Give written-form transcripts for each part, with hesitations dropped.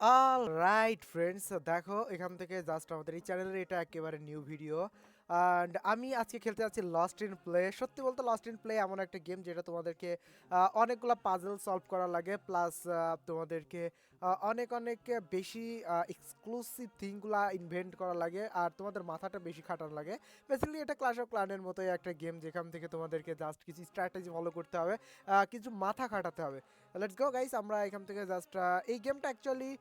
Alright friends, দেখো এখান থেকে জাস্ট আমাদের এই চ্যানেলের এটা একেবারে নিউ ভিডিও। অ্যান্ড আমি আজকে খেলতে যাচ্ছি লস্ট ইন প্লে। সত্যি বলতে লস্ট ইন প্লে এমন একটা গেম যেটা তোমাদেরকে অনেকগুলো পাজল সলভ করা লাগে, প্লাস তোমাদেরকে অনেক অনেক বেশি এক্সক্লুসিভ থিংগুলা ইনভেন্ট করা লাগে, আর তোমাদের মাথাটা বেশি খাটানো লাগে। বেসিক্যালি এটা ক্লাশ অফ ক্লানের মতোই একটা গেম, যেখান থেকে তোমাদেরকে জাস্ট কিছু স্ট্র্যাটেজি ফলো করতে হবে, কিছু মাথা খাটাতে হবে। লেটস গো গাইস, আমরা এখান থেকে জাস্ট এই গেমটা অ্যাকচুয়ালি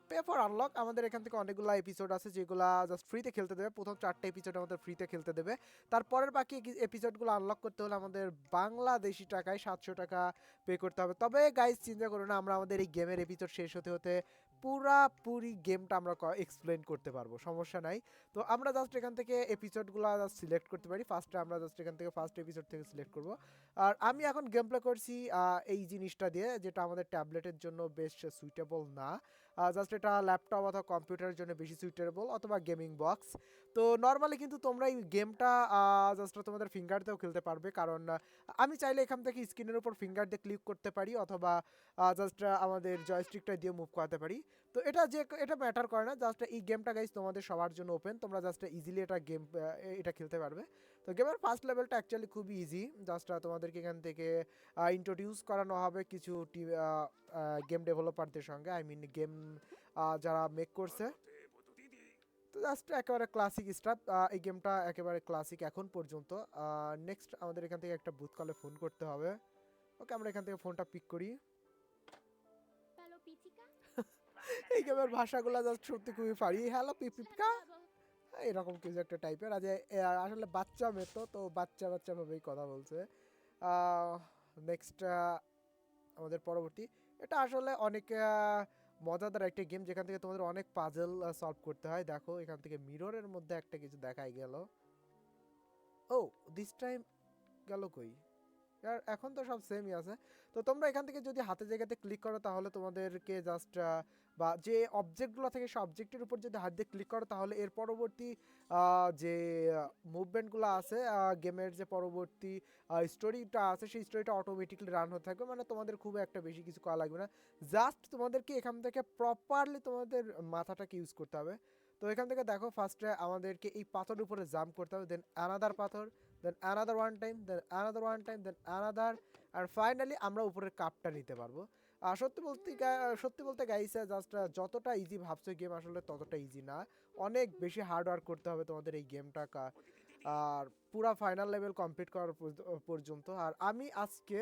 পে ফর আনলক। আমাদের এখান থেকে অনেকগুলো এপিসোড আছে যেগুলা জাস্ট ফ্রিতে খেলতে দেবে। প্রথম 4টা এপিসোড আমাদের ফ্রিতে খেলতে দেবে। তারপরের বাকি এপিসোডগুলো আনলক করতে হলে আমাদের বাংলাদেশি টাকায় 700 টাকা পে করতে হবে। তবে গাইস চিন্তা করো না, আমরা আমাদের এই গেমের এপিসোড শেষ হতে হতে পুরাপুরি গেমটা আমরা এক্সপ্লেন করতে পারবো, সমস্যা নাই। তো আমরা জাস্ট এখান থেকে এপিসোডগুলো জাস্ট সিলেক্ট করতে পারি। ফার্স্টে আমরা জাস্ট এখান থেকে ফার্স্ট এপিসোড থেকে সিলেক্ট করব। আর আমি এখন গেম প্লে করছি এই জিনিসটা দিয়ে, যেটা আমাদের ট্যাবলেটের জন্য বেশ সুইটেবল না। জাস্ট এটা ল্যাপটপ অথবা কম্পিউটারের জন্য বেশি সুইটেবল, অথবা গেমিং বক্স। তো নর্মালি কিন্তু তোমরা এই গেমটা জাস্ট তোমাদের ফিঙ্গার দিয়েও খেলতে পারবে, কারণ আমি চাইলে এখান থেকে স্ক্রিনের উপর ফিঙ্গার দিয়ে ক্লিক করতে পারি, অথবা জাস্ট আমাদের জয়স্টিকটা দিয়ে মুভ করাতে পারি। তো এটা ম্যাটার করে না। জাস্ট এই গেমটা গাইজ তোমাদের সবার জন্য ওপেন, তোমরা জাস্ট ইজিলি এটা খেলতে পারবে। তো গেমের ফার্স্ট লেভেলটা অ্যাকচুয়ালি খুবই ইজি। জাস্ট তোমাদেরকে এখান থেকে ইন্ট্রোডিউস করানো হবে কিছু গেম ডেভেলপারদের সঙ্গে, আই মিন গেম যারা মেক করছে। তো জাস্ট একেবারে ক্লাসিক স্টাফ, এই গেমটা একেবারে ক্লাসিক এখন পর্যন্ত। নেক্সট আমাদের এখান থেকে একটা বুথ কলে ফোন করতে হবে। ওকে, আমরা এখান থেকে ফোনটা পিক করি। এই গেমের ভাষাগুলো জাস্ট সত্যি খুবই ফারি। হ্যালো পিপিকা, এরকম কিছু একটা টাইপের। আজ আসলে বাচ্চা মেয়ে, তো বাচ্চা বাচ্চা ভাবেই কথা বলছে। নেক্সট আমাদের পরবর্তী, এটা আসলে অনেক মজাদার একটা গেম, যেখান থেকে তোমাদের অনেক পাজল সলভ করতে হয়। দেখো এখান থেকে মিররের মধ্যে একটা কিছু দেখাই গেল। ও, দিস টাইম গেল কই? আর এখন তো সব সেমই আছে। তো তোমরা এখান থেকে যদি হাতের জায়গাতে ক্লিক করো, তাহলে তোমাদেরকে জাস্ট বা যে অবজেক্টগুলো থাকে সেই অবজেক্টের উপর যদি হাত দিয়ে ক্লিক করো, তাহলে এর পরবর্তী যে মুভমেন্টগুলো আছে, গেমের যে পরবর্তী স্টোরিটা আছে, সেই স্টোরিটা অটোমেটিকলি রান হতে থাকবে। মানে তোমাদের খুব একটা বেশি কিছু করা লাগবে না। জাস্ট তোমাদেরকে এখান থেকে প্রপারলি তোমাদের মাথাটাকে ইউজ করতে হবে। তো এখান থেকে দেখো ফার্স্টে আমাদেরকে এই পাথরের উপরে জাম্প করতে হবে, দেন অ্যানাদার পাথর, দেন অ্যানাদার ওয়ান টাইম, দেন অ্যানাদার ওয়ান টাইম, দেন অ্যানাদার, আর ফাইনালি আমরা উপরের কাপটা নিতে পারবো। আর সত্যি বলতে গাইছে জাস্ট যতটা ইজি ভাবছো গেম, আসলে ততটা ইজি না। অনেক বেশি হার্ড ওয়ার্ক করতে হবে তোমাদের এই গেমটা আর পুরা ফাইনাল লেভেল কমপ্লিট করার পর্যন্ত। আর আমি আজকে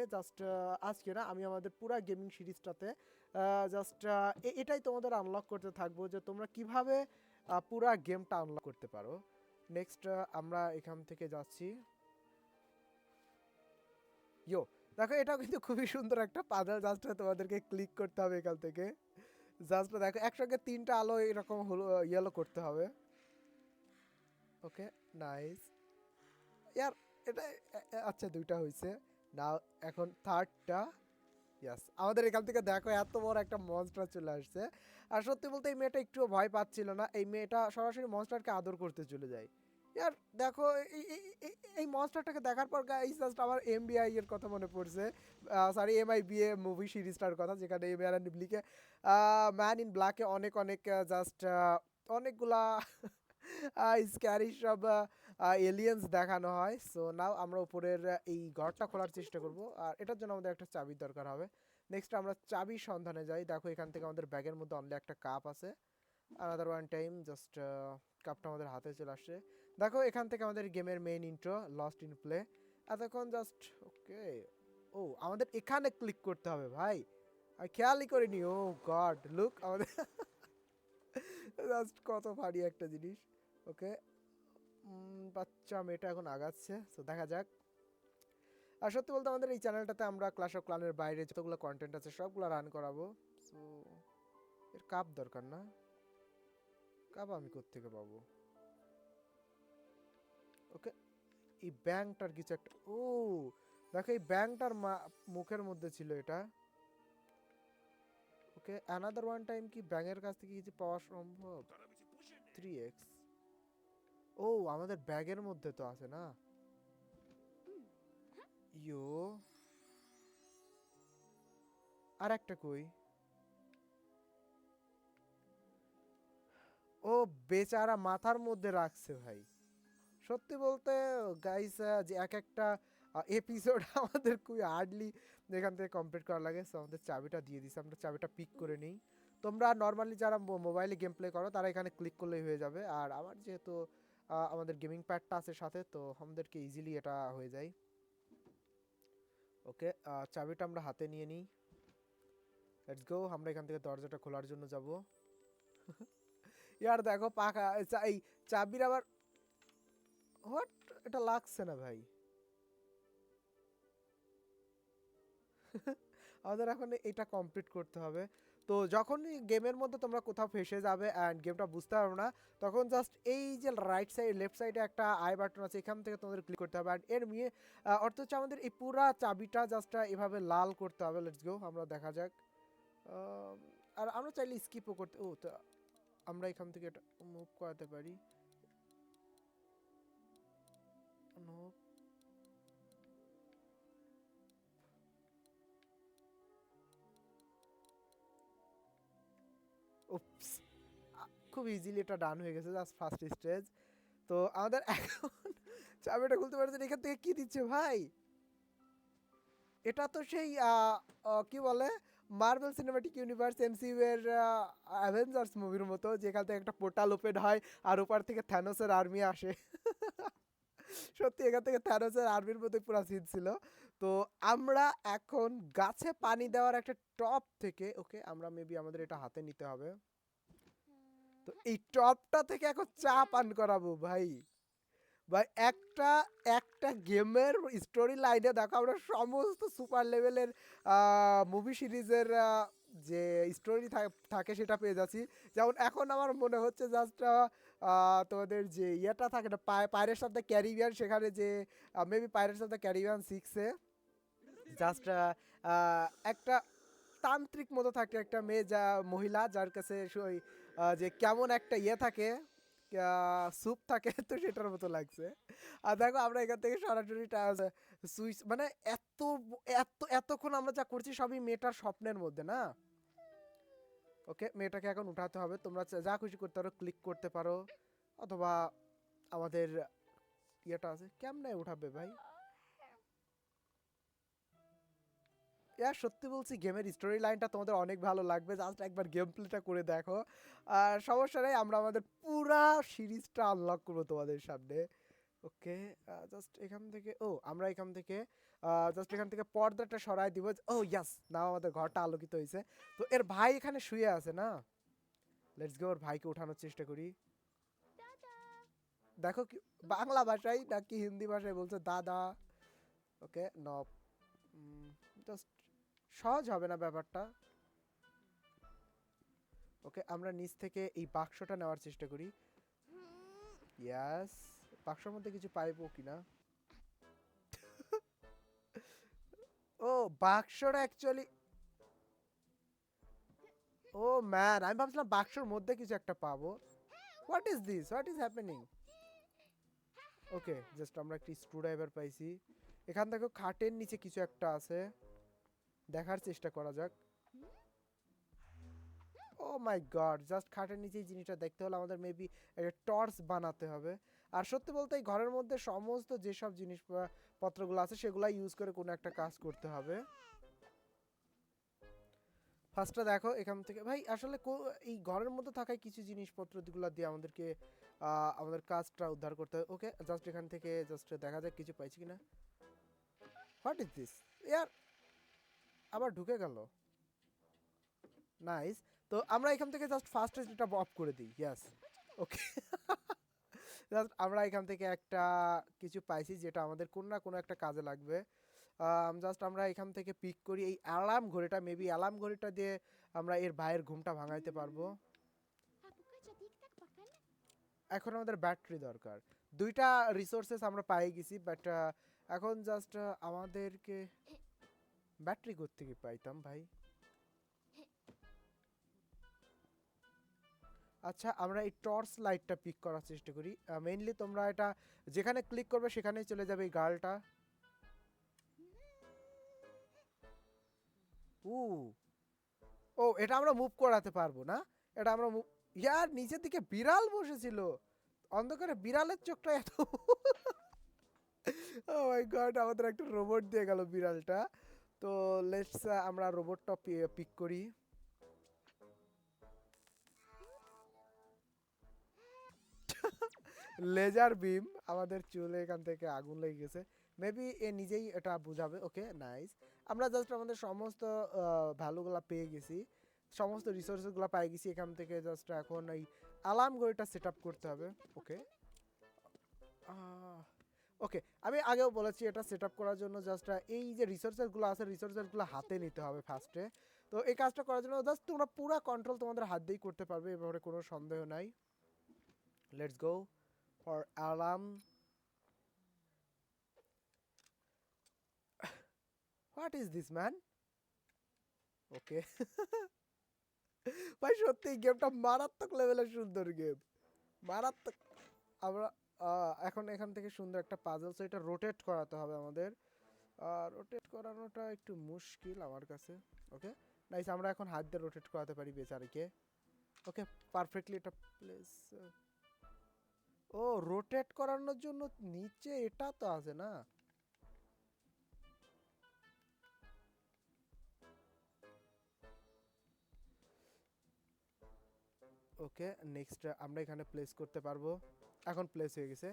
না, আমি আমাদের পুরা গেমিং সিরিজটাতে জাস্ট এটাই তোমাদের আনলক করতে থাকবো, যে তোমরা কিভাবে পুরা গেমটা আনলক করতে পারো। নেক্সট আমরা এখান থেকে যাচ্ছি। ইয়ো, দেখো এটাও কিন্তু খুবই সুন্দর একটা পাজল। জাস্ট তোমাদেরকে ক্লিক করতে হবে এখান থেকে। জাস্ট দেখো একসঙ্গে 3টা আলো এরকম হলো ইয়েলো করতে হবে। ওকে, নাইস। ইয়ার এটা আচ্ছা 2টা হয়েছে না, এখন থার্ডটা। ইয়াস, আমাদের এখান থেকে দেখো এত বড় একটা মনস্টার চলে আসছে। আর সত্যি বলতে এই মেয়েটা একটুও ভয় পাচ্ছিল না, এই মেয়েটা সরাসরি মনস্টারকে আদর করতে চলে যায়। ইয়ার দেখো এই মনস্টারটাকে দেখার পর গাইস জাস্ট আমার এমবিআই এর কথা মনে পড়ছে। সরি, এমআইবিএ মুভি সিরিজটার কথা, যেখানে ম্যান ইন ব্ল্যাকে অনেক অনেক জাস্ট অনেকগুলা স্ক্যারি সব এলিয়েন্স দেখানো হয়। সো নাও আমরা উপরের এই ঘরটা খোলার চেষ্টা করব, আর এটার জন্য আমাদের একটা চাবির দরকার হবে। নেক্সট আমরা চাবির সন্ধানে যাই। দেখো এখান থেকে আমাদের ব্যাগের মধ্যে অনলি একটা কাপ আছে। আনাদার ওয়ান টাইম, জাস্ট কাপটা আমাদের হাতে চলে আসছে। দেখো এখান থেকে আমাদের গেমের main intro lost in play. এতক্ষণ জাস্ট ওকে। ও, আমাদের এখানে ক্লিক করতে হবে ভাই, আমি খেয়ালই করিনি। ও গড, লুক আমাদের জাস্ট কত ভারী একটা জিনিস। ওকে, বাচ্চা মেয়েটা এখন আগাচ্ছে, তো দেখা যাক। আর সত্যি বলতে আমাদের এই চ্যানেলটাতে আমরা ক্লাশ অফ ক্লানের বাইরে যতগুলো কন্টেন্ট আছে সবগুলো রান করাবো। সো এর কাপ দরকার না, কাপ আমি কোত্থেকে পাবো? ওকে, এই ব্যাংকটার কিছু একটা, ও দেখো এই ব্যাংকটার মুখের মধ্যে ছিল এটা। ওকে, অ্যানাদার ওয়ান টাইম কি ব্যাঙের কাছ থেকে কিছু পাওয়া সম্ভব? 3x, ও আমাদের ব্যাগের মধ্যে তো আছে না। ইয়ো, আর একটা কই? ও বেচারা মাথার মধ্যে রাখছে ভাই। সত্যি বলতে গাইস, যে এক একটা এপিসোড আমাদের খুবই হার্ডলি এখান থেকে কমপ্লিট করা লাগে। সো আমাদের চাবিটা দিয়ে দিছে, আমরা চাবিটা পিক করে নিই। তোমরা নর্মালি যারা মোবাইলে গেম প্লে করো তারা এখানে ক্লিক করলেই হয়ে যাবে। আর আমার যেহেতু আমাদের গেমিং প্যাডটা আছে সাথে, তো আমাদেরকে ইজিলি এটা হয়ে যায়। ওকে, চাবিটা আমরা হাতে নিয়ে নিই। লেটস গো, আমরা এখান থেকে দরজাটা খোলার জন্য যাব। ইয়ার দেখো পাখা এই চাবির আবার হোয়াট, এটা লাগছে না ভাই। আমাদের এখন এটা কমপ্লিট করতে হবে। তো যখনই গেমের মধ্যে তোমরা কোথাও ফেসে যাবে অ্যান্ড গেমটা বুঝতে পারবে না, তখন জাস্ট এই যে রাইট সাইড লেফট সাইডে একটা আই বাটন আছে, এখান থেকে তোমাদের ক্লিক করতে হবে। অ্যান্ড এর অর্থ হচ্ছে আমাদের এই পুরা চাবিটা জাস্ট এভাবে লাল করতে হবে। লেটস গো, আমরা দেখা যাক। আর আমরা চাইলে স্কিপও করতে, ও তো আমরা এখান থেকে এটা মুভ করাতে পারি। মুভ, উপস, খুব ইজিলি এটা ডান হয়ে গেছে, জাস্ট ফার্স্ট স্টেজ। তো আমাদের এখন চাবিটা খুলতে পারছেন। এখান থেকে কি দিচ্ছে ভাই? এটা তো সেই কি বলে, মার্বেল সিনেম্যাটিক ইউনিভার্স এমসিইউ এর অ্যাভেঞ্জার্স মুভির মতো, যেখান থেকে একটা পোর্টাল ওপেন হয় আর ওপার থেকে থ্যানোসের আর্মি আসে। সত্যি এখান থেকে থ্যানোসের আর্মির মধ্যে পুরো সিন ছিল। তো আমরা এখন গাছে পানি দেওয়ার একটা টপ থেকে, ওকে আমরা মেবি আমাদের এটা হাতে নিতে হবে। তো এই টপটা থেকে এখন চা পান করাবো ভাই। ভাই একটা একটা গেমের স্টোরি লাইনে দেখো আমরা সমস্ত সুপার লেভেলের মুভি সিরিজের যে স্টোরি থাকে সেটা পেয়ে যাচ্ছি। যেমন এখন আমার মনে হচ্ছে জাস্ট তোমাদের যে ইয়েটা থাকে না, পাইরেটস অফ দ্য ক্যারিবিয়ান, সেখানে যে maybe pirates of the Caribbean 6-এ জাস্ট একটা তান্ত্রিক মতো থাকে একটা মেয়ে, যা মহিলা যার কাছে যে কেমন একটা ইয়ে থাকে, স্যুপ থাকে, তো সেটার মতো লাগছে। আর দেখো আমরা এখান থেকে সরাসরি সুইচ মানে এত এত এতক্ষণ আমরা যা করছি সবই মেয়েটার স্বপ্নের মধ্যে না। ওকে, মেয়েটাকে এখন উঠাতে হবে। তোমরা যা খুশি করতে পারো, ক্লিক করতে পারো, অথবা আমাদের ইয়েটা আছে, কেমনে উঠাবে ভাই? সত্যি বলছি গেমের স্টোরি লাইনটা তোমাদের অনেক ভালো লাগবে, জাস্ট একবার গেম প্লেটা করে দেখো। আর সমস্যা নেই, আমরা আমাদের পুরা সিরিজটা আনলক করবো তোমাদের সামনে। ওকে, জাস্ট এখান থেকে, আমরা এখান থেকে জাস্ট এখান থেকে পর্দাটা সরাই দিব। ইয়াস, নাও আমাদের ঘরটা আলোকিত হয়েছে। তো এর ভাই এখানে শুয়ে আছে না, লেটস গো ওর ভাইকে উঠানোর চেষ্টা করি। দেখো কি বাংলা ভাষায় নাকি হিন্দি ভাষায় বলছে দাদা। ওকে, নব, জাস্ট সহজ হবে না ব্যাপারটা। ওকে, আমরা নিচ থেকে এই বাক্সটা নেওয়ার চেষ্টা করি। ইয়াস, বাক্সের মধ্যে কিছু পাইবো কিনা। ও বাক্সটা অ্যাকচুয়ালি, ও ম্যান, আমি ভাবছিলাম বাক্সের মধ্যে কিছু একটা পাবো। What is this, what is happening? Okay, just আমরা একটি স্ক্রুড্রাইভার পাইছি। এখান থেকে খাটের নিচে কিছু একটা আছে, দেখার চেষ্টা করা যাক। ও মাই গড, জাস্ট খাটের নিচে এই জিনিসটা দেখতে হলে আমাদের মেবি একটা টর্চ বানাতে হবে। আর সত্যি বলতে এই ঘরের মধ্যে সমস্ত যেসব জিনিসপত্রগুলো আছে সেগুলো ইউজ করে কোনো একটা কাজ করতে হবে। ফার্স্টটা দেখো এখান থেকে ভাই, আসলে এই ঘরের মধ্যে থাকায় কিছু জিনিসপত্রগুলো দিয়ে আমাদেরকে আমাদের কাজটা উদ্ধার করতে হবে। ওকে, জাস্ট এখান থেকে জাস্ট দেখা যাক কিছু পাইছি কিনা। হোয়াট ইজ দিস ইয়ার, আবার ঢুকে গেল। নাইস। তো আমরা এখান থেকে জাস্ট ফার্স্ট এটা অফ করে দিই। ইয়াস, ওকে। জাস্ট আমরা এখান থেকে একটা কিছু পাইছি যেটা আমাদের কোনো না কোনো একটা কাজে লাগবে। জাস্ট আমরা এখান থেকে পিক করি এই অ্যালার্ম ঘড়িটা, মেবি অ্যালার্ম ঘড়িটা দিয়ে আমরা এর ভাইয়ের ঘুমটা ভাঙাইতে পারবো। এখন আমাদের ব্যাটারি দরকার। দুইটা রিসোর্সেস আমরা পাই গেছি, বাট এখন জাস্ট আমাদেরকে ব্যাটারি কোত্থেকে পাইতাম ভাই। আচ্ছা, আমরা এই টর্চ লাইটটা পিক করার চেষ্টা করি। মেইনলি তোমরা এটা যেখানে ক্লিক করবে সেখানেই চলে যাবে এই গার্লটা। ও, এটা আমরা মুভ করাতে পারবো না, এটা আমরা মুভ, ইয়ার নিচের দিকে বিড়াল বসেছিল, অন্ধকারে বিড়ালের চোখটা এত ও মাই গড, আমাদের একটা রোবট দিয়ে গেল বিড়ালটা। তো লেটস আমরা রোবটটা পিক করি। লেজার বিম, আমাদের চুলে এখান থেকে আগুন লেগে গেছে, মেবি এ নিজেই এটা বুঝাবে। ওকে নাইস, আমরা জাস্ট আমাদের সমস্ত ভ্যালুগুলো পেয়ে গেছি, সমস্ত রিসোর্সগুলো পেয়ে গেছি এখান থেকে। জাস্ট এখন এই অ্যালার্ম ঘড়িটা সেট আপ করতে হবে। ওকে ওকে, আমি আগেও বলেছি এটা সেট আপ করার জন্য জাস্ট এই যে রিসোর্সেসগুলো আছে রিসোর্সেসগুলো হাতে নিতে হবে ফার্স্টে। তো এই কাজটা করার জন্য জাস্ট তোমরা পুরো কন্ট্রোল তোমাদের হাত দিয়েই করতে পারবে, এ ব্যাপারে কোনো সন্দেহ নাই। Let's go for alarm. What is this man? Okay ভাই সত্যি গেমটা মারাত্মক লেভেলের সুন্দর গেম, মারাত্মক। আমরা এখন এখান থেকে সুন্দর একটা পাজলস, এটা রোটেট করাতে হবে আমাদের, আর রোটেট করানোটা একটু মুশকিল আমার কাছে। ওকে নাইস, আমরা এখন হাত দিয়ে রোটেট করাতে পারি বেচারিকে। ওকে পারফেক্টলি এটা প্লেস। ও রোটেট করানোর জন্য নিচে এটা তো আছে না? ওকে নেক্সট আমরা এখানে প্লেস করতে পারবো, এখন প্লেস হয়ে গেছে।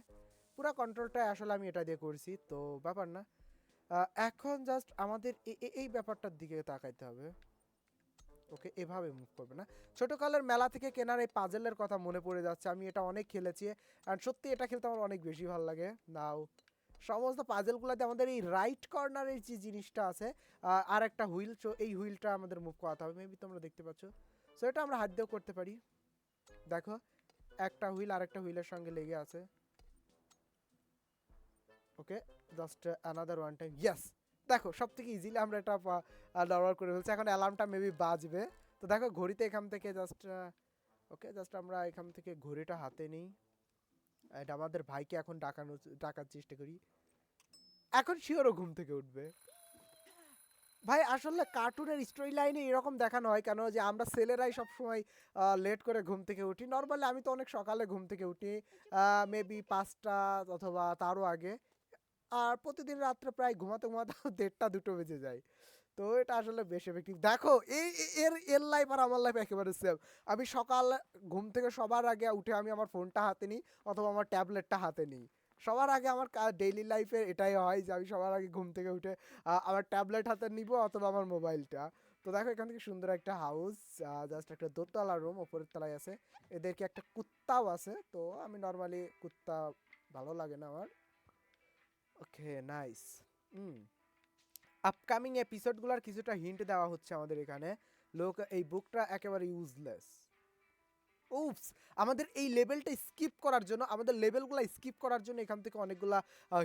পুরো কন্ট্রোলটা আসলে আমি এটা দিয়ে করছি, তো ব্যাপার না। এখন জাস্ট আমাদের এই ব্যাপারটার দিকে তাকাইতে হবে। ওকে এভাবে মুভ করবে না। ছোটকালের মেলা থেকে কেনার এই পাজেলের কথা মনে পড়ে যাচ্ছে, আমি এটা অনেক খেলেছি আর সত্যি এটা খেলতে আমার অনেক বেশি ভালো লাগে। নাও সমস্ত পাজেলগুলোতে আমাদের এই রাইট কর্নারের যে জিনিসটা আছে আর একটা হুইল, সো এই হুইলটা আমাদের মুভ করাতে হবে, মেবি তোমরা দেখতে পাচ্ছ। সো এটা আমরা হাত দিয়েও করতে পারি, দেখো একটা হুইল আরেকটা হুইলের সঙ্গে লেগে আছে। ওকে just another one time, yes. দেখো সব থেকে ইজিলি আমরা এটা ব্যবহার করে ফেলছি। এখন অ্যালার্মটা মেবি বাজবে, তো দেখো ঘড়িতে এখান থেকে জাস্ট ওকে জাস্ট আমরা এখান থেকে ঘড়িটা হাতে নিই, এটা আমাদের ভাইকে এখন ডাকার চেষ্টা করি। এখন শিওরও ঘুম থেকে উঠবে। ভাই আসলে কার্টুনের স্টোরি লাইনে এরকম দেখানো হয় কেন যে আমরা ছেলেরাই সবসময় লেট করে ঘুম থেকে উঠি। নর্মালি আমি তো অনেক সকালে ঘুম থেকে উঠি, মেবি 5টা অথবা তারও আগে। আর প্রতিদিন রাত্রে প্রায় ঘুমাতে ঘুমাতে 1:30-2টো বেজে যায়। তো এটা আসলে বেশ এফেক্টিভ। দেখো এই এর এর লাইফ আর আমার লাইফ একেবারে সেম। আমি সকাল ঘুম থেকে সবার আগে উঠে আমি আমার ফোনটা হাতে নিই অথবা আমার ট্যাবলেটটা হাতে নিই। সবার আগে আমার ডেইলি লাইফে এটাই হয় যে আমি সবার আগে ঘুম থেকে উঠে আমার ট্যাবলেট হাতে নিব অথবা আমার মোবাইলটা। তো দেখো এখান থেকে সুন্দর একটা হাউস, জাস্ট একটা দোতলা রুম, ওপরের তলায় আছে। এদেরকে একটা কুত্তাও আছে, তো আমি নর্মালি কুত্তা ভালো লাগে না আমার। Okay nice. হুম, আপকামিং এপিসোডগুলোর কিছুটা হিন্ট দেওয়া হচ্ছে আমাদের এখানে। লোক এই বুকটা একেবারে ইউজলেস। উপস, আমাদের এই লেভেলটা স্কিপ করার জন্য, আমাদের লেভেলগুলো স্কিপ করার জন্য এখান থেকে অনেকগুলা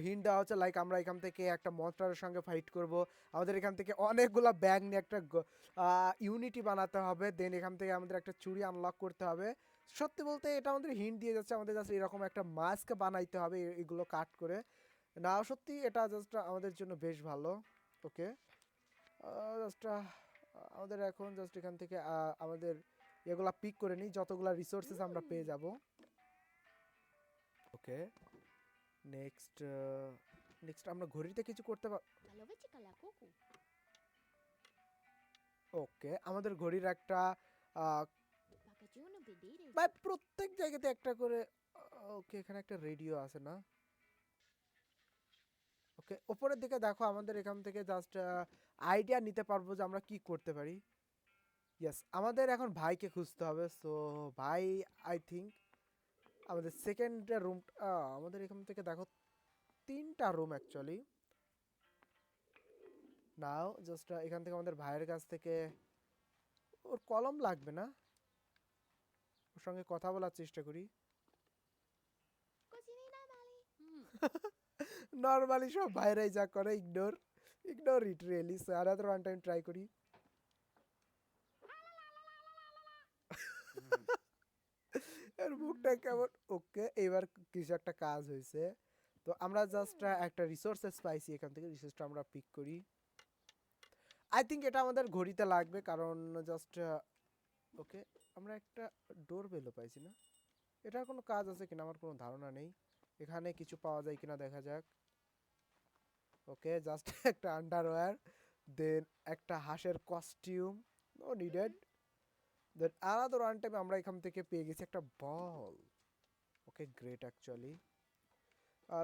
হিন্ট দেওয়া হচ্ছে। লাইক আমরা এখান থেকে একটা মনস্টারের সঙ্গে ফাইট করব, আমাদের এখান থেকে অনেকগুলা ব্যাগ নিয়ে একটা ইউনিটি বানাতে হবে, দেন এখান থেকে আমাদের একটা চুড়ি আনলক করতে হবে। সত্যি বলতে এটা আমাদের হিন্ট দিয়ে যাচ্ছে আমাদের জাস্ট এরকম একটা মাস্ক বানাইতে হবে এগুলো কাট করে। না সত্যি এটা জাস্ট আমাদের জন্য বেশ ভালো। ওকে জাস্ট আমাদের এখন জাস্ট এখান থেকে আমাদের এগুলা পিক করে নিই, যতগুলা রিসোর্সেস আমরা পেয়ে যাব। ওকে নেক্সট নেক্সট আমরা ঘড়িতে কিছু করতে পার। ওকে আমাদের ঘড়ির একটা ভাই প্রত্যেক জায়গাতে একটা করে। ওকে এখানে একটা রেডিও আছে না? ওকে উপরের দিকে দেখো, আমাদের এখান থেকে জাস্ট আইডিয়া নিতে পারবো যে আমরা কি করতে পারি। ইয়েস আমাদের এখন ভাইকে খুঁজতে হবে, সো ভাই আই থিঙ্ক আমাদের সেকেন্ড রুম, আমাদের এখান থেকে দেখো 3টা রুম অ্যাকচুয়ালি। নাও জাস্ট এখান থেকে আমাদের ভাইয়ের কাছ থেকে ওর কলম লাগবে না, ওর সঙ্গে কথা বলার চেষ্টা করি। নর্মালি সব ভাইরাই যা করে, ignore ignore it really. So another one time try করি। এর মুখটা কেমন। ওকে এবার কিছু একটা কাজ হয়েছে, তো আমরা জাস্ট একটা রিসোর্সেস পাইছি এখান থেকে, রিসোর্সটা আমরা পিক করি। আই থিঙ্ক এটা আমাদের ঘড়িতে লাগবে, কারণ জাস্ট ওকে, আমরা একটা ডোর বেলও পাইছি না। এটার কোনো কাজ আছে কিনা আমার কোনো ধারণা নেই। এখানে কিছু পাওয়া যায় কিনা দেখা যাক। ওকে, জাস্ট একটা আন্ডারওয়্যার, দেন একটা হাঁসের কস্টিউম, নো নিডেড। দেন আলাদা ওয়ান টাইম আমরা এখান থেকে পেয়ে গেছি একটা বল। ওকে, গ্রেট অ্যাকচুয়ালি।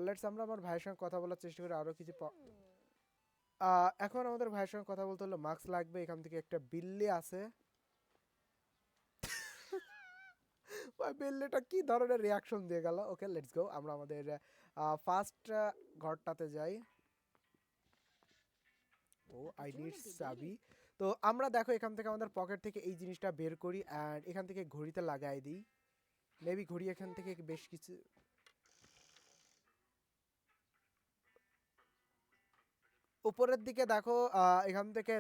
লেটস আমরা আমার ভাইয়ের সঙ্গে কথা বলার চেষ্টা করি আরও কিছু এখন আমাদের ভাইয়ের সঙ্গে কথা বলতে হলে মাস্ক লাগবে। এখান থেকে একটা বিল্লি আছে। বিল্লিটা কি ধরনের রিয়াকশন দিয়ে গেল। ওকে, লেটস গো, আমরা আমাদের ফার্স্ট ঘরটাতে যাই। ও আই নিড চাবি। তো আমরা দেখো এখান থেকে আমাদের পকেট থেকে এই জিনিসটা বের করি অ্যান্ড এখান থেকে ঘড়িতে লাগাই দিই। মেবি ঘড়ি এখান থেকে বেশ কিছু উপরের দিকে দেখো, এখান থেকে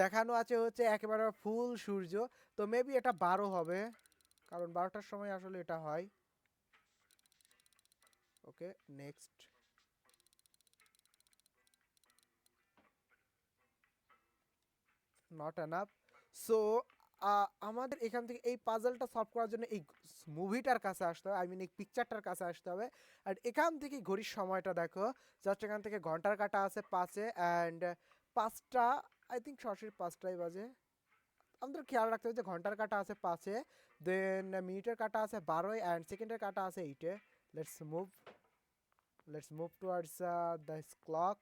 দেখানো আছে হচ্ছে একেবারে ফুল সূর্য। তো মেবি এটা 12 হবে, কারণ 12টার সময় আসলে এটা হয়। ওকে, নেক্সট। Not enough. সো আমাদের এখান থেকে এই পাজলটা সলভ করার জন্য এই মুভিটার কাছে আসতে হবে, আই মিন এই পিকচারটার কাছে আসতে হবে। আর এখান থেকে ঘড়ির সময়টা দেখো, জাস্ট এখান থেকে ঘন্টার কাটা আছে 5-এ অ্যান্ড 5টা, আই থিঙ্ক সরাসরি 5টাই বাজে। আমাদের খেয়াল রাখতে হবে যে ঘন্টার কাটা আছে 5-এ, দেন মিনিটের কাটা আছে 12-এ অ্যান্ড সেকেন্ডের কাটা আছে 8-এ। Let's move, let's move towards the clock.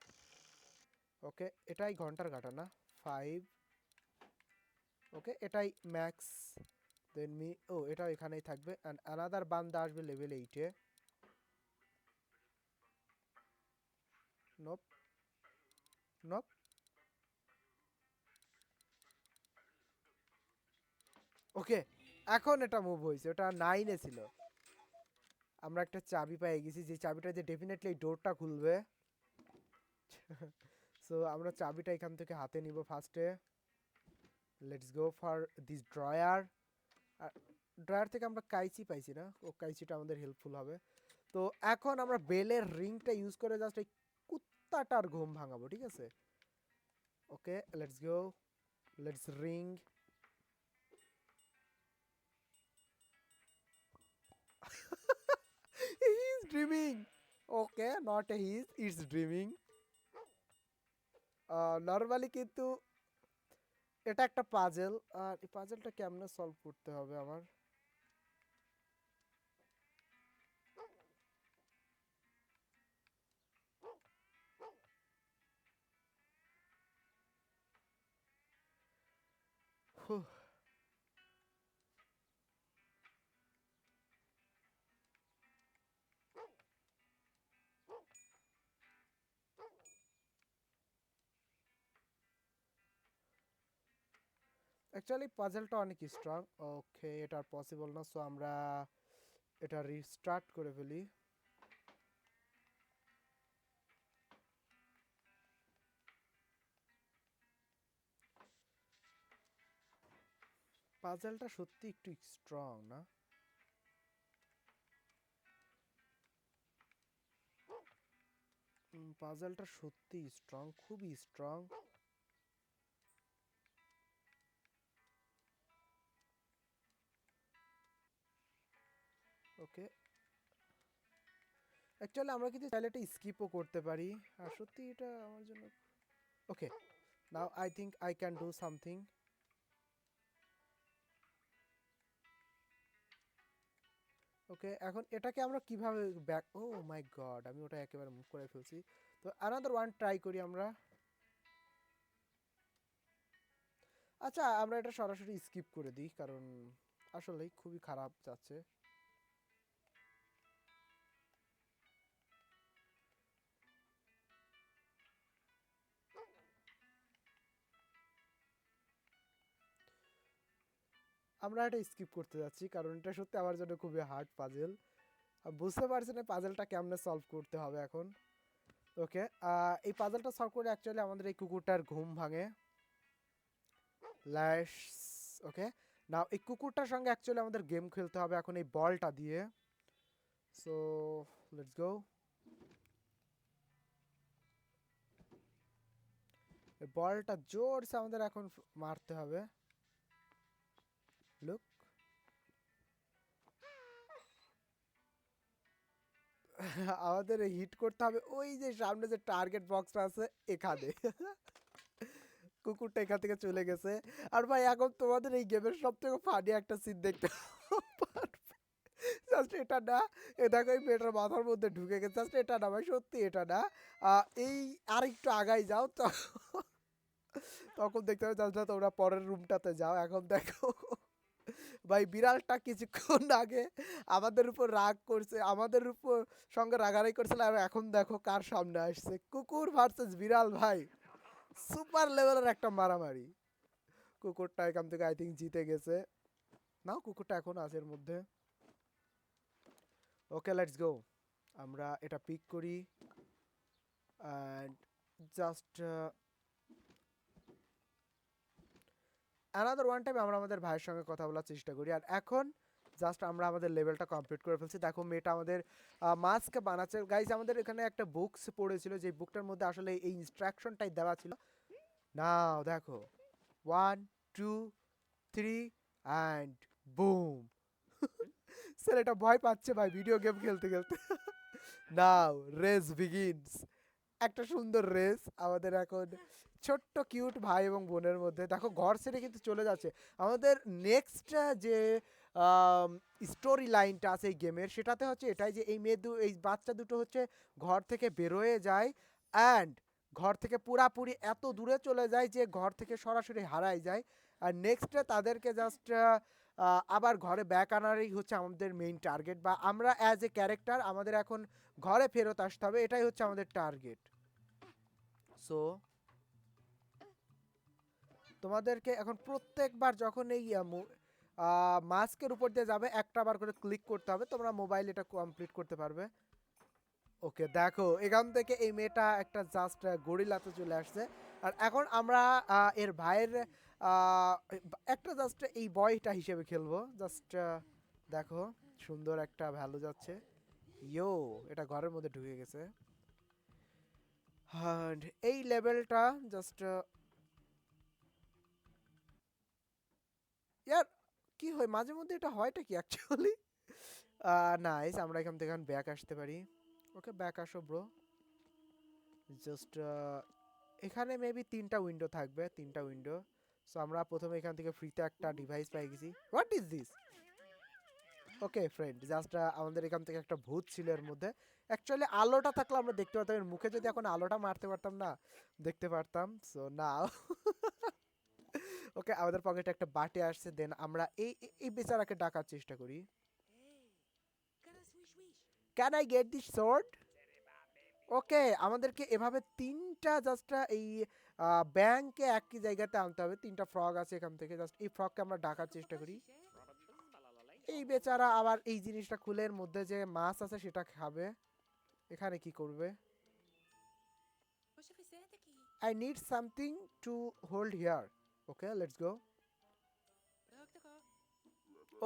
Okay, এটাই ঘন্টার কাটা না, 5। ওকে, এটাই ম্যাক্স। দেন এটা এখানেই থাকবে অ্যান্ড অ্যানাদার বান্দা আসবে লেভেল 8-এ। Nope, nope. ওকে, এখন এটা মুভ হয়েছে, ওটা 9-এ ছিল। আমরা একটা চাবি পেয়ে গেছি, যে চাবিটা যে ডেফিনেটলি ডোরটা খুলবে। সো আমরা চাবিটা এখান থেকে হাতে নিব ফার্স্টে। Let's go for this drawer. Drawer থেকে আমরা কাইচি পাইছি না, ও কাইচিটা আমাদের হেল্পফুল হবে। তো এখন আমরা বেলের রিংটা ইউজ করে জাস্ট এই কুত্তাটার ঘুম ভাঙাবো, ঠিক আছে? Okay, let's go, let's ring. He is dreaming. Okay, not he is, it's dreaming. Normally কিন্তু এটা একটা পাজেল, আর এই পাজেলটা কেমনে সলভ করতে হবে আমার। অ্যাকচুয়ালি পাজেলটা অনেক স্ট্রং। ওকে, এটা আর পসিবল না, সো আমরা এটা রিস্টার্ট করে ফেলি। পাজেলটা সত্যি একটু স্ট্রং না? পাজেলটা সত্যি স্ট্রং, খুবই স্ট্রং। ওকে, অ্যাকচুয়ালি আমরা কিন্তু চাইলে এটা স্কিপও করতে পারি। আর সত্যি এটা আমার জন্য okay. Now I think I can do something. Okay, এখন এটাকে আমরা কিভাবে ব্যাক, ও মাই গড, আমি ওটা একেবারে মুভ করে ফেলছি। তো অ্যানাদার ওয়ান ট্রাই করি আমরা। আচ্ছা, আমরা এটা সরাসরি স্কিপ করে দিই, কারণ আসলেই খুবই খারাপ যাচ্ছে। আমরা এটা স্কিপ করতে যাচ্ছি, কারণ এটা সত্যি আমার জন্য খুবই হার্ড পাজেল। বুঝতে পারছি না পাজেলটা কেমনে সলভ করতে হবে এখন। ওকে, এই পাজেলটা সলভ করে অ্যাকচুয়ালি আমাদের এই কুকুরটার ঘুম ভাঙে। ল্যাশ। ওকে, নাও এই কুকুরটার সঙ্গে অ্যাকচুয়ালি আমাদের গেম খেলতে হবে এখন এই বলটা দিয়ে। সো লেটস গো। এই বলটা জোরসে আমাদের এখন মারতে হবে। লুক আমাদের হিট করতে হবে ওই যে সামনে যে টার্গেট বক্সটা আছে এখানে। কুকুরটা এখান থেকে চলে গেছে। আর ভাই এখন তোমাদের এই গেমের সব থেকে ফানি একটা সিন দেখতে জাস্ট এটা না, এ দেখো এই মেয়েটার মাথার মধ্যে ঢুকে গেছে, জাস্ট এটা না ভাই, সত্যি এটা না। এই আরেকটু আগাই যাও তো তখন দেখতে হবে, জাস্ট তোমরা পরের রুমটাতে যাও। এখন দেখো ভাই বিড়ালটা কিছুক্ষণ আগে আমাদের উপর রাগ করছে, আমাদের উপর সঙ্গে রাগারাগি করছিল, আর এখন দেখো কার সামনে আসছে, কুকুর ভার্সেস বিড়াল ভাই, সুপার লেভেলের একটা মারামারি। কুকুরটা এখান থেকে আই থিঙ্ক জিতে গেছে। নাও কুকুরটা এখন আছে এর মধ্যে। ওকে লেটস গো, আমরা এটা পিক করি and just another one time আমরা আমাদের ভাইয়ের সঙ্গে কথা বলার চেষ্টা করি। আর এখন জাস্ট আমরা আমাদের লেভেলটা কমপ্লিট করে ফেলছি। দেখো মেয়েটা আমাদের মাস্ক বানাচ্ছে গাইজ। আমাদের এখানে একটা বুকস পড়েছিল, যে বুকটার মধ্যে আসলে এই ইনস্ট্রাকশনটাই দেওয়া ছিল। নাও দেখো 1 2 3 অ্যান্ড বুম। ছেলেটা ভয় পাচ্ছে ভাই ভিডিও গেম খেলতে খেলতে। নাও রেস বিগিনস, একটা সুন্দর রেস আমাদের এখন ছোট্ট কিউট ভাই এবং বোনের মধ্যে। দেখো ঘর ছেড়ে কিন্তু চলে যাচ্ছে। আমাদের নেক্সট যে স্টোরি লাইনটা আছে এই গেমের, সেটাতে হচ্ছে এটাই যে এই এই বাচ্চা দুটো হচ্ছে ঘর থেকে বেরোয় যায় অ্যান্ড ঘর থেকে পুরাপুরি এত দূরে চলে যায় যে ঘর থেকে সরাসরি হারায় যায়। আর নেক্সটে তাদেরকে জাস্ট আবার ঘরে ব্যাক আনারই হচ্ছে আমাদের মেইন টার্গেট, বা আমরা অ্যাজ এ ক্যারেক্টার আমাদের এখন ঘরে ফেরত আসতে হবে, এটাই হচ্ছে আমাদের টার্গেট। সো তোমাদেরকে এখন প্রত্যেকবার যখন এই মাস্কের উপর দিয়ে যাবে একটা বার করে ক্লিক করতে হবে, তোমরা মোবাইল এটা কমপ্লিট করতে পারবে। ওকে দেখো এখান থেকে এই মেয়েটা একটা জাস্ট গরিলাতে চলে আসছে। আর এখন আমরা এর ভাইয়ের আহ, একটা জাস্ট এই বয়টা হিসেবে খেলবো। জাস্ট দেখো সুন্দর একটা ভ্যালু যাচ্ছে। ইয়ো এটা ঘরের মধ্যে ঢুকে গেছে। And এই লেভেলটা জাস্ট ইয়ার কি হয় মাঝে মধ্যে, এটা হয়টা কি অ্যাকচুয়ালি। নাইস, আমরা এখান থেকে ব্যাক আসতে পারি। ওকে ব্যাক আসো ব্রো। জাস্ট এখানে মেবি 3টা উইন্ডো থাকবে, 3টা উইন্ডো। সো আমরা প্রথমে এখান থেকে ফ্রিতে একটা ডিভাইস পাই গেছি। What is this? Okay friend, just আমাদের এখান থেকে একটা ভূত ছিল এর মধ্যে। অ্যাকচুয়ালি আলোটা থাকলে আমরা দেখতে পারতাম, এর মুখে যদি এখন আলোটা মারতে পারতাম না, দেখতে পারতাম। সো নাও ওকে আমাদের পকেটে একটা বাটি আসছে, দেন আমরা এই এই বেচারাকে ডাকার চেষ্টা করি। Can I get this sword? Okay আমাদেরকে এভাবে 3টা জাস্ট এই ব্যাংকে একই জায়গাতে আনতে হবে। 3টা ফ্রগ আছে এখান থেকে, জাস্ট এই ফ্রগকে আমরা ডাকার চেষ্টা করি। এই বেচারা আবার এই জিনিসটা খুলে এর মধ্যে যে মাছ আছে সেটা খাবে। এখানে কি করবে? I need something to hold here. Okay let's go.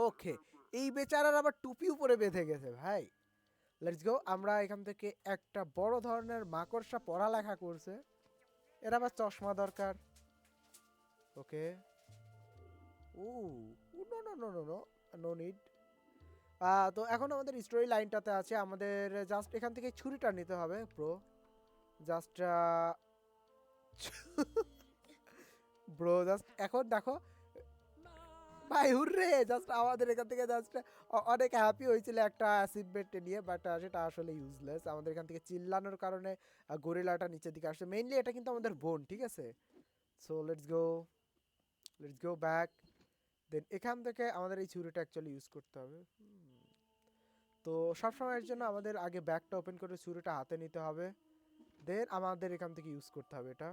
Okay এই বেচারার আবার টুপি উপরে বেঁধে গেছে ভাই। লেটস গো, আমরা এখান থেকে একটা বড় ধরনের মাকড়সা পড়ালেখা করছে, এর আবার চশমা দরকার। Okay oh no no no no no no need. তো এখন আমাদের স্টোরি লাইনটাতে আছে, আমাদের জাস্ট এখান থেকে ছুরিটা নিতে হবে ব্রো। জাস্ট ব্রো জাস্ট এখন দেখো ভাই হুররে, জাস্ট আমাদের এখান থেকে জাস্ট অনেক হ্যাপি হয়েছিল একটা অ্যাচিভমেন্ট নিয়ে, বাট সেটা আসলে ইউজলেস। আমাদের এখান থেকে চিল্লানোর কারণে গরিলাটা নিচের দিকে আসছে। মেইনলি এটা কিন্তু আমাদের বোন, ঠিক আছে। So let's go back. Then এখান থেকে আমাদের এই ছুরিটা অ্যাকচুয়ালি ইউজ করতে হবে। তো সবসময়ের জন্য আমাদের আগে ব্যাগটা ওপেন করে ছুরিটা হাতে নিতে হবে, দেন আমাদের এখান থেকে ইউজ করতে হবে এটা।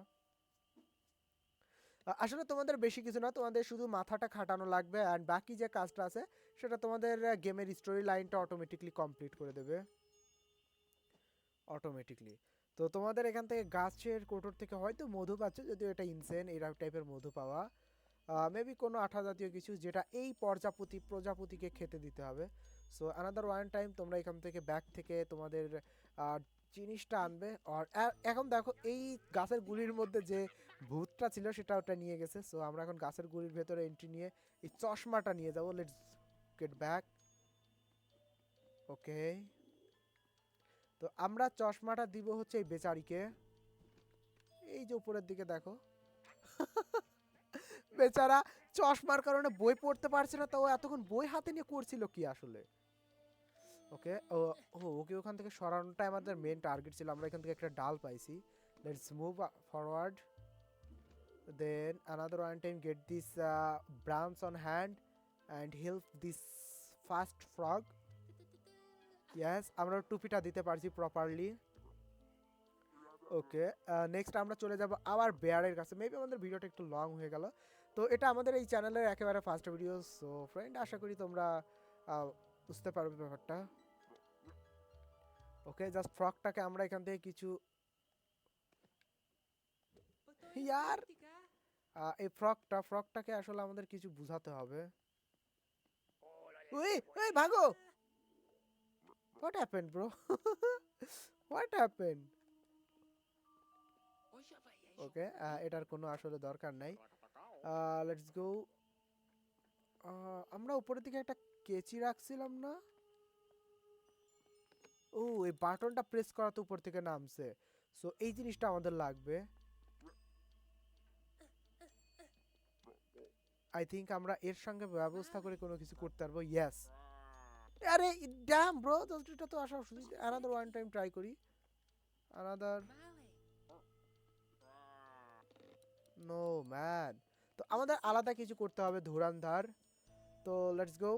আসলে তোমাদের বেশি কিছু না, তোমাদের শুধু মাথাটা খাটানো লাগবে, অ্যান্ড বাকি যে কাজটা আছে সেটা তোমাদের গেমের স্টোরি লাইনটা অটোমেটিকলি কমপ্লিট করে দেবে অটোমেটিকলি। তো তোমাদের এখান থেকে গাছের কোটর থেকে হয়তো মধু পাচ্ছ, যদিও এটা ইনসেন এই টাইপের মধু পাওয়া। মেবি কোনো আঠা জাতীয় কিছু, যেটা এই প্রজাপতিকে খেতে দিতে হবে। সো অ্যানাদার ওয়ান টাইম তোমরা এখান থেকে ব্যাগ থেকে তোমাদের জিনিসটা আনবে। আর এখন দেখো এই গাছের গুলির মধ্যে যে ভূতটা ছিল সেটা ওটা নিয়ে গেছে। সো আমরা এখন গাছের গুড়ির ভেতরে এন্ট্রি নিয়ে এই চশমাটা নিয়ে যাবো। Let's get back. ওকে, তো আমরা চশমাটা দিব হচ্ছে এই বেচারিকে। এই যে উপরের দিকে দেখো, বেচারা চশমার কারণে বই পড়তে পারছে না, তো ও এতক্ষণ বই হাতে নিয়ে করছিল কি আসলে। ওকে, ও ওকে ওখান থেকে সরানোটাই আমাদের মেন টার্গেট ছিল। আমরা এখান থেকে একটা ডাল পাইছি। Let's move forward. Then another one time get this branch on hand and help this fast frog. Yes, আমরা টুপিটা দিতে পারছি প্রপারলি। ওকে, নেক্সট আমরা চলে যাব আবার বেয়ারের কাছে। মেবি আমাদের ভিডিওটা একটু লং হয়ে গেল, তো এটা আমাদের এই চ্যানেলের একেবারে ফার্স্ট ভিডিও। সো ফ্রেন্ড, আশা করি তোমরা বুঝতে পারবে ব্যাপারটা। ওকে, জাস্ট ফ্রকটাকে আমরা এখান থেকে কিছু ইয়ার এই ফ্রকটাকে আসলে আমাদের কিছু বুঝাতে হবে। ওই ওই ভাগো! What happened bro? What happened? Okay, এটার কোনো আসলে দরকার নাই। Let's go. আমরা উপরের দিকে একটা কেচি রাখছিলাম না? ও, এই বাটনটা প্রেস করা তো উপর থেকে নামছে। সো এই জিনিসটা আমাদের লাগবে। আই থিঙ্ক আমরা এর সঙ্গে ব্যবস্থা করে কোনো কিছু করতে পারবো। ইয়েস। আরে ড্যাম ব্রো, এটা তো আসা উচিত। অ্যানাদার ওয়ান টাইম ট্রাই করি। অ্যানাদার। নো ম্যান, তো আমাদের আলাদা কিছু করতে হবে ধুরান্ধার। তো লেটস গো।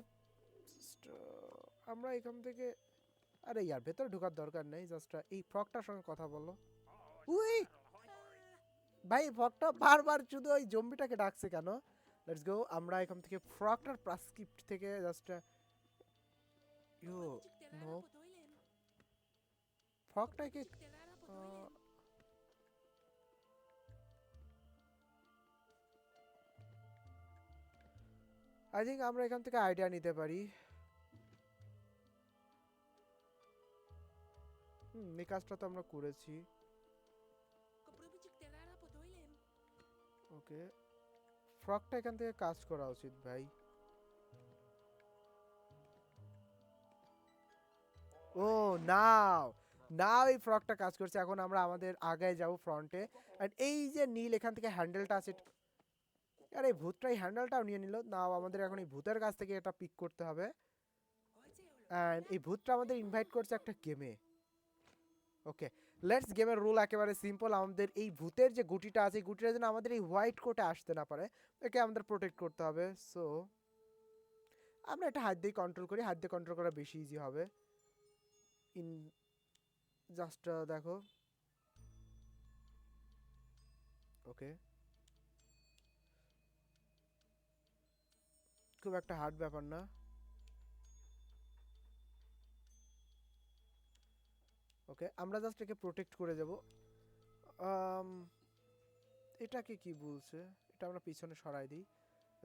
আমরা এখান থেকে, আরে ইয়ার ভেতরে ঢোকার দরকার নেই, জাস্ট এই ফ্রকটার সঙ্গে কথা বলো। উই ভাই, ফ্রকটা বারবার শুধু ওই জম্বিটাকে ডাকছে কেন? লেটস গো, আমরা এখান থেকে ফ্রকটার প্রাসক্রিপ্ট থেকে জাস্ট ইউ নো ফ্রকটাকে আই থিঙ্ক আমরা এখান থেকে আইডিয়া নিতে পারি। এই কাজটা তো আমরা করেছি। ওকে, ফ্রকটা এখান থেকে কাজ করা উচিত ভাই। ও নাও, নাও এই ফ্রকটা কাজ করছে। এখন আমরা আমাদের আগায় যাব ফ্রন্টে। এন্ড এই যে নীল এখান থেকে হ্যান্ডেলটা আছে, আরে এই ভূতটাই হ্যান্ডেলটাও নিয়ে নিল। নাও আমাদের এখন এই ভূতের কাছ থেকে এটা পিক করতে হবে। এন্ড এই ভূতটা আমাদের ইনভাইট করছে একটা গেমে। ওকে, লেটস গেমের রুল একেবারে সিম্পল। আমাদের এই ভূতের যে গুটিটা আছে, গুটিটা যেন আমাদের এই হোয়াইট কোটে আসতে না পারে, একে আমাদের প্রোটেক্ট করতে হবে। সো আমরা এটা হাত দিয়ে কন্ট্রোল করি। হাত দিয়ে কন্ট্রোল করা বেশি ইজি হবে। ইন জাস্ট দেখো। ওকে, খুব একটা হার্ড ব্যাপার না। ওকে, আমরা জাস্ট একে প্রোটেক্ট করে যাব। এটাকে কি বলছে? এটা আমরা পিছনে সরাই দিই,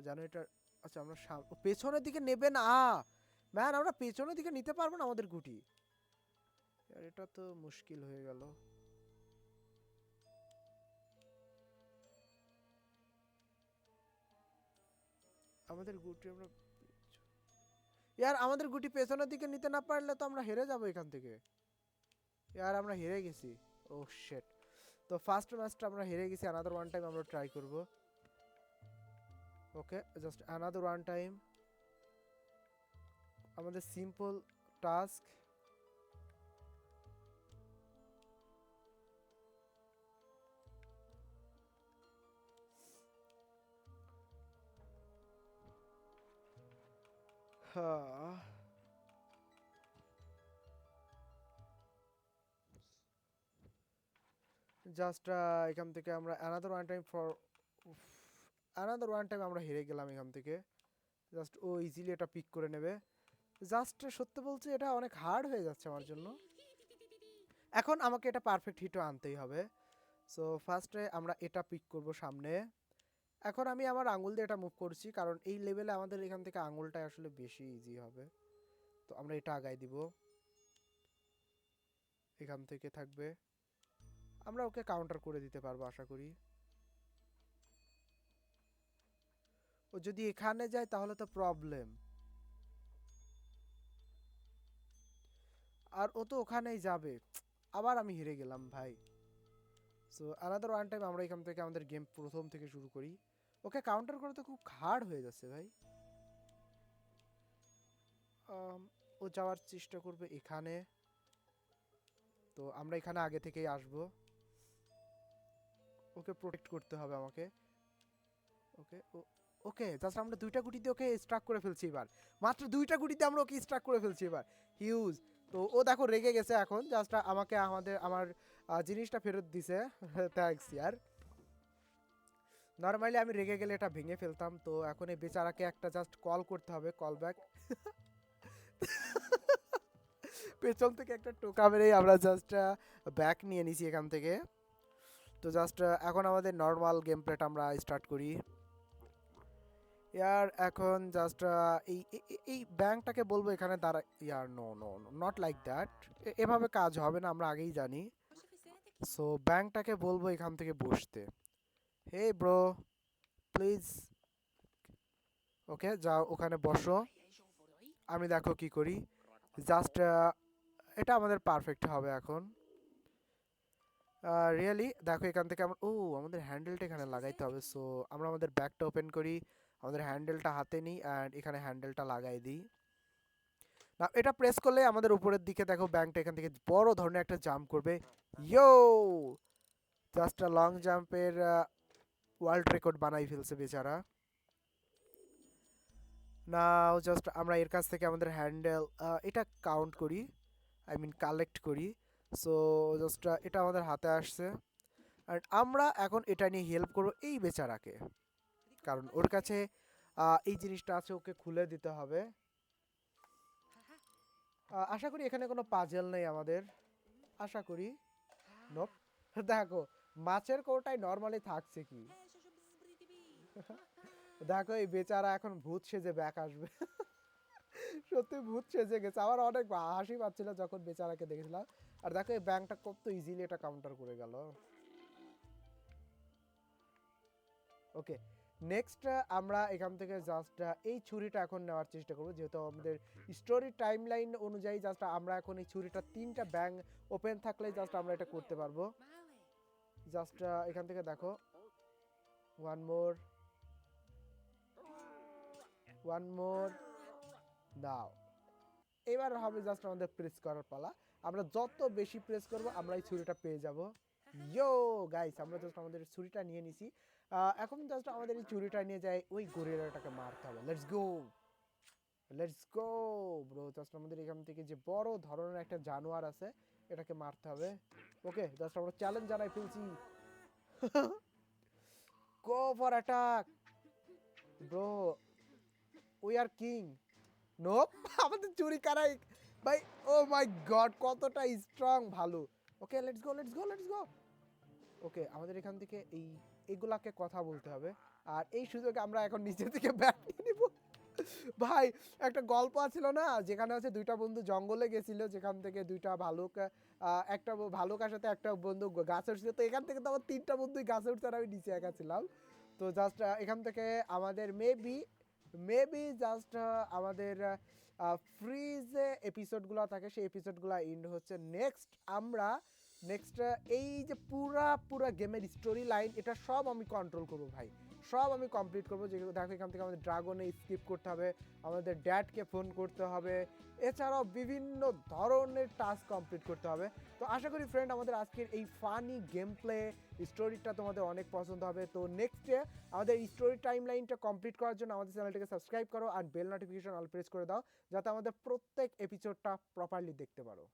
জানো এটা। আচ্ছা, আমরা পেছনের দিকে নেবে না ম্যান, আমরা পেছনের দিকে নিতে পারবো না আমাদের গুটি। আর এটা তো মুশকিল হয়ে গেল। আমাদের গুটি আমরা, ইয়ার আমাদের গুটি পেছনের দিকে নিতে না পারলে তো আমরা হেরে যাব এখান থেকে। ইয়ার আমরা হেরে গেছি। ও শিট। তো ফার্স্ট ম্যাচটা আমরা হেরে গেছি। অ্যানাদার ওয়ান টাইম আমরা ট্রাই করব। ওকে, জাস্ট অ্যানাদার ওয়ান টাইম। আমাদের সিম্পল টাস্ক। জাস্ট এখান থেকে আমরা another one time another one time আমরা হেরে গেলাম এখান থেকে। জাস্ট ও ইজিলি এটা পিক করে নেবে। জাস্ট সত্যি বলছি, এটা অনেক হার্ড হয়ে যাচ্ছে আমার জন্য। এখন আমাকে এটা পারফেক্ট হিটও আনতেই হবে। সো ফার্স্টে আমরা এটা পিক করব সামনে। এখন আমি আমার আঙুল দিয়ে এটা মুভ করছি, কারণ এই লেভেলে আমাদের এখান থেকে আঙুলটাই আসলে বেশি ইজি হবে। তো আমরা এটা আগাই দিব। এখান থেকে থাকবে, আমরা ওকে কাউন্টার করে দিতে পারবো আশা করি। ও যদি এখানে যায় তাহলে তো প্রবলেম। আর ও তো ওখানেই যাবে, আবার আমি হেরে গেলাম ভাই। সো আনাদার ওয়ান টাইম আমরা এখান থেকে আমাদের গেম প্রথম থেকে শুরু করি। ওকে কাউন্টার করা তো খুব হার্ড হয়ে যাচ্ছে ভাই। ও যাওয়ার চেষ্টা করবে এখানে, তো আমরা এখানে আগে থেকেই আসবো। ওকে প্রোটেক্ট করতে হবে আমাকে। ওকে ওকে জাস্ট আমরা দুইটা গুটিতে ওকে স্ট্রাক করে ফেলছি এবার। মাত্র দুইটা গুটিতে আমরা ওকে স্ট্রাক করে ফেলছি এবার। হিউজ। তো ও দেখো রেগে গেছে এখন, জাস্ট আমাকে আমার জিনিসটা ফেরত দিছে। থ্যাঙ্কস ইয়ার। নর্মালি আমি রেগে গেলে এটা ভেঙে ফেলতাম, তো এখন এই বেচারাকে একটা জাস্ট কল করতে হবে, কল ব্যাক। পেছন থেকে একটা টোকা মেরেই আমরা জাস্ট ব্যাক নিয়ে নিছি এখান থেকে। তো জাস্ট এখন আমাদের নর্মাল গেম প্লেটা আমরা স্টার্ট করি। ইয়ার এখন জাস্ট এই এই ব্যাংকটাকে বলবো এখানে দাঁড়া। ইয়ার no no no not like that, এভাবে কাজ হবে না, আমরা আগেই জানি। সো ব্যাংকটাকে বলবো এখান থেকে বসতে। Hey bro, please. ওকে যাও ওখানে বসো, আমি দেখো কি করি। জাস্ট এটা আমাদের পারফেক্ট হবে এখন। রিয়েলি দেখো এখান থেকে আমরা আমাদের হ্যান্ডেলটা এখানে লাগাইতে হবে। সো আমরা আমাদের ব্যাগটা ওপেন করি, আমাদের হ্যান্ডেলটা হাতে নিই অ্যান্ড এখানে হ্যান্ডেলটা লাগাই দিই। না এটা প্রেস করলে আমাদের উপরের দিকে দেখো ব্যাংকটা এখান থেকে বড় ধরনের একটা জাম্প করবে। ইয়ো, জাস্ট লং জাম্পের ওয়ার্ল্ড রেকর্ড বানাই ফেলছে বেচারা। নাও জাস্ট আমরা এর কাছ থেকে আমাদের হ্যান্ডেল এটা কাউন্ট করি, আই মিন কালেক্ট করি। সো জাস্ট এটা আমাদের হাতে আসছে আর আমরা এখন এটা নিয়ে হেল্প করবো এই বেচারাকে, কারণ ওর কাছে এই জিনিসটা আছে, ওকে খুলে দিতে হবে। আশা করি এখানে কোনো পাজেল নেই আমাদের, আশা করি। নোপ। দেখো মাছের কোটায় নর্মালি থাকছে কি। দেখো এই বেচারা এখন ভূত সেজে ব্যাক আসবে। সত্যি ভূত সেজে গেছে, আমার অনেক হাসি পাচ্ছিল যখন বেচারাকে দেখেছিলাম। আর দেখো এই ব্যাংকটা কত ইজিলি এটা কাউন্টার করে গেল। ওকে নেক্সট আমরা এখান থেকে জাস্ট এই ছুরিটা এখন নেওয়ার চেষ্টা করবো, যেহেতু আমাদের স্টোরি টাইমলাইন অনুযায়ী জাস্ট আমরা এখন এই ছুরিটা 3টা ব্যাংক ওপেন থাকলে জাস্ট আমরা এটা করতে পারবো। জাস্ট এখান থেকে দেখো ওয়ান মোর নাও। এবার হবে জাস্ট আমাদের প্রেস করার পালা। আমরা যত বেশি প্রেস করব আমরা এই ছুরিটা পেয়ে যাব। ইয়ো গাইস, আমরা জাস্ট আমাদের ছুরিটা নিয়ে নিছি। এখন জাস্ট আমাদের এই ছুরিটা নিয়ে যাই ওই গরিলাটাকে মারতে হবে। Let's go bro. জাস্ট আমাদের এখান থেকে যে বড় ধরনের একটা জানোয়ার আছে এটাকে মারতে হবে। ওকে জাস্ট আমরা চ্যালেঞ্জ জানাই ফেলছি। Go for attack bro, we are king. Nope. আমাদের চুরি কারাই ভাই। ও মাই গড কতটা স্ট্রং ভালো। ওকে লেটস গো। ওকে আমাদের এখান থেকে এইগুলাকে কথা বলতে হবে, আর এই সুযোগে আমরা এখন নিচে থেকে ব্যাট নিয়ে নিব। ভাই একটা গল্প আছিল না, যেখানে হচ্ছে দুইটা বন্ধু জঙ্গলে গেছিল, যেখান থেকে দুইটা ভালুক, একটা ভালুকার সাথে একটা বন্ধু গাছে উঠছিল। তো এখান থেকে তো আমার 3টা বন্ধুই গাছে উঠছে আর আমি নিচে একা ছিলাম। তো জাস্ট এখান থেকে আমাদের মেবি জাস্ট আমাদের ফ্রিজে এপিসোডগুলো থাকে, সেই এপিসোডগুলো এন্ড হচ্ছে। নেক্সট এই যে পুরা গেমের স্টোরি লাইন এটা সব আমি কন্ট্রোল করবো ভাই, সব আমি কমপ্লিট করবো। যেগুলো দেখো এখান থেকে আমাদের ড্রাগনে স্কিপ করতে হবে, আমাদের ড্যাডকে ফোন করতে হবে, এছাড়াও বিভিন্ন ধরনের টাস্ক কমপ্লিট করতে হবে। তো আশা করি ফ্রেন্ড আমাদের আজকের এই ফানি গেম প্লে স্টোরিটা তোমাদের অনেক পছন্দ হবে। তো নেক্সটে আমাদের স্টোরি টাইম লাইনটা কমপ্লিট করার জন্য আমাদের চ্যানেলটাকে সাবস্ক্রাইব করো আর বেল নোটিফিকেশন অল প্রেস করে দাও, যাতে আমাদের প্রত্যেক এপিসোডটা প্রপারলি দেখতে পারো।